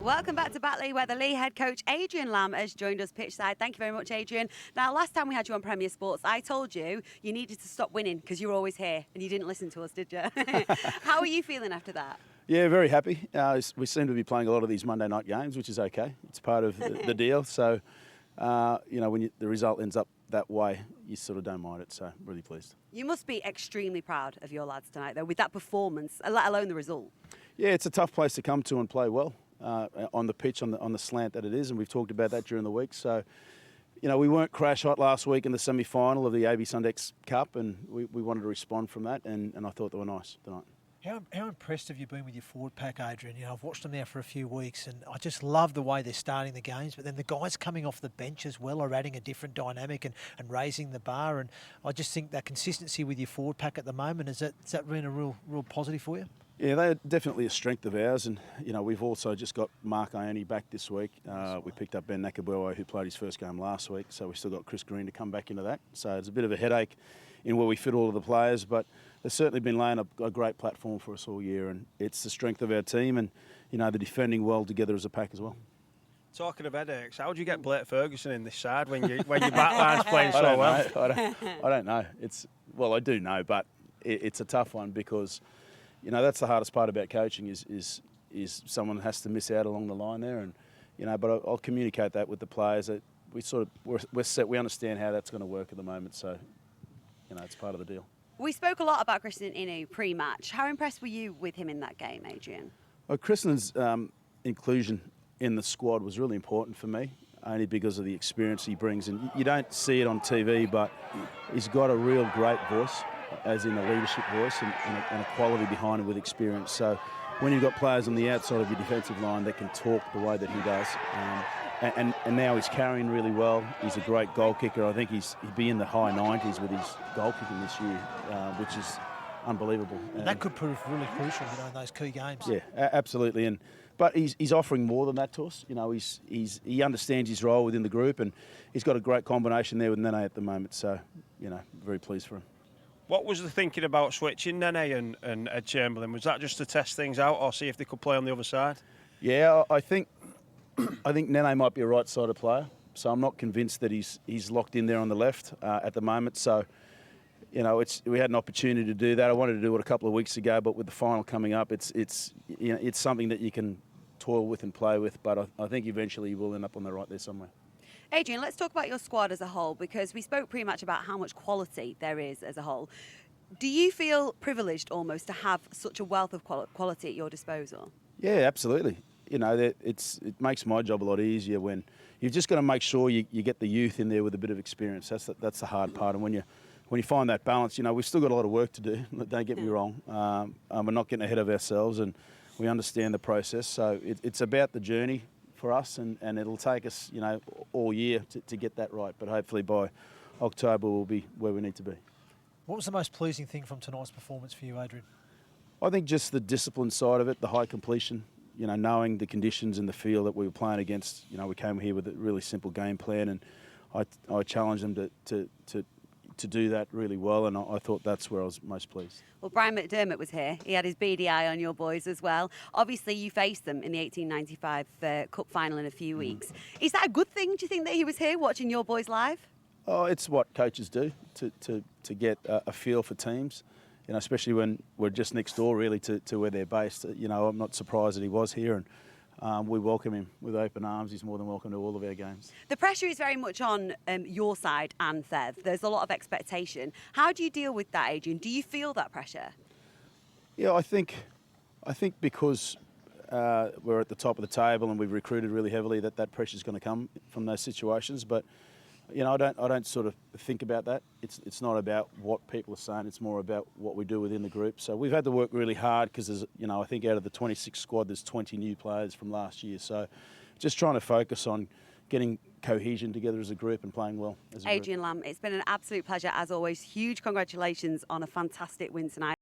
Welcome back to Batley, where the Leigh head coach Adrian Lam has joined us pitchside. Thank you very much, Adrian. Now, last time we had you on Premier Sports, I told you you needed to stop winning because you're always here, and you didn't listen to us, did you? How are you feeling after that? Yeah, very happy. We seem to be playing a lot of these Monday night games, which is okay. It's part of the deal. So, when the result ends up that way, you sort of don't mind it. So, really pleased. You must be extremely proud of your lads tonight, though, with that performance, let alone the result. Yeah, it's a tough place to come to and play well on the pitch, on the slant that it is, and we've talked about that during the week. So, we weren't crash hot last week in the semi-final of the AB Sundex Cup, and we wanted to respond from that, and I thought they were nice tonight. How impressed have you been with your forward pack, Adrian? I've watched them now for a few weeks, and I just love the way they're starting the games. But then the guys coming off the bench as well are adding a different dynamic and raising the bar. And I just think that consistency with your forward pack at the moment, has that been a real positive for you? Yeah, they're definitely a strength of ours, and we've also just got Mark Ione back this week. We picked up Ben Nakabuo, who played his first game last week, so we've still got Chris Green to come back into that. So it's a bit of a headache in where we fit all of the players, but they've certainly been laying a great platform for us all year, and it's the strength of our team, and they're defending well together as a pack as well. Talking of headaches, how do you get Blake Ferguson in this side when your back line's playing so well? I don't know. I do know, but it's a tough one because that's the hardest part about coaching is someone has to miss out along the line there, and but I'll communicate that with the players that we're set. We understand how that's going to work at the moment, so it's part of the deal. We spoke a lot about Christian Inu pre-match. How impressed were you with him in that game, Adrian? Well, Christian's inclusion in the squad was really important for me, only because of the experience he brings. And you don't see it on TV, but he's got a real great voice, as in a leadership voice, and a quality behind it with experience. So when you've got players on the outside of your defensive line that can talk the way that he does, and now he's carrying really well. He's a great goal kicker. I think he'd be in the high 90s with his goal kicking this year, which is unbelievable. And that could prove really crucial, in those key games. Yeah, absolutely. But he's offering more than that to us. He understands his role within the group, and he's got a great combination there with Nene at the moment. So, very pleased for him. What was the thinking about switching Nene and Ed Chamberlain? Was that just to test things out or see if they could play on the other side? Yeah, I think Nene might be a right-sided player, so I'm not convinced that he's locked in there on the left at the moment. So, we had an opportunity to do that. I wanted to do it a couple of weeks ago, but with the final coming up, it's something that you can toil with and play with. But I think eventually you will end up on the right there somewhere. Adrian, let's talk about your squad as a whole, because we spoke pretty much about how much quality there is as a whole. Do you feel privileged almost to have such a wealth of quality at your disposal? Yeah, absolutely. It makes my job a lot easier when you've just got to make sure you get the youth in there with a bit of experience. That's the hard part. And when you find that balance, we've still got a lot of work to do. Don't get me wrong. We're not getting ahead of ourselves, and we understand the process. So it's about the journey for us, and it'll take us, all year to get that right. But hopefully by October we'll be where we need to be. What was the most pleasing thing from tonight's performance for you, Adrian? I think just the discipline side of it, the high completion. Knowing the conditions in the field that we were playing against. We came here with a really simple game plan, and I challenged them to do that really well, and I thought that's where I was most pleased. Well, Brian McDermott was here. He had his beady eye on your boys as well. Obviously, you faced them in the 1895 Cup final in a few weeks. Is that a good thing, do you think, that he was here watching your boys live? Oh, it's what coaches do to get a feel for teams. Especially when we're just next door, really, to where they're based. I'm not surprised that he was here, and we welcome him with open arms. He's more than welcome to all of our games. The pressure is very much on your side and Thev. There's a lot of expectation. How do you deal with that, Adrian? Do you feel that pressure? Yeah, I think because we're at the top of the table and we've recruited really heavily, that pressure's going to come from those situations. But I don't sort of think about that. It's not about what people are saying. It's more about what we do within the group. So we've had to work really hard because there's, I think out of the 26 squad, there's 20 new players from last year. So just trying to focus on getting cohesion together as a group and playing well as a group. Adrian Lam, it's been an absolute pleasure as always. Huge congratulations on a fantastic win tonight.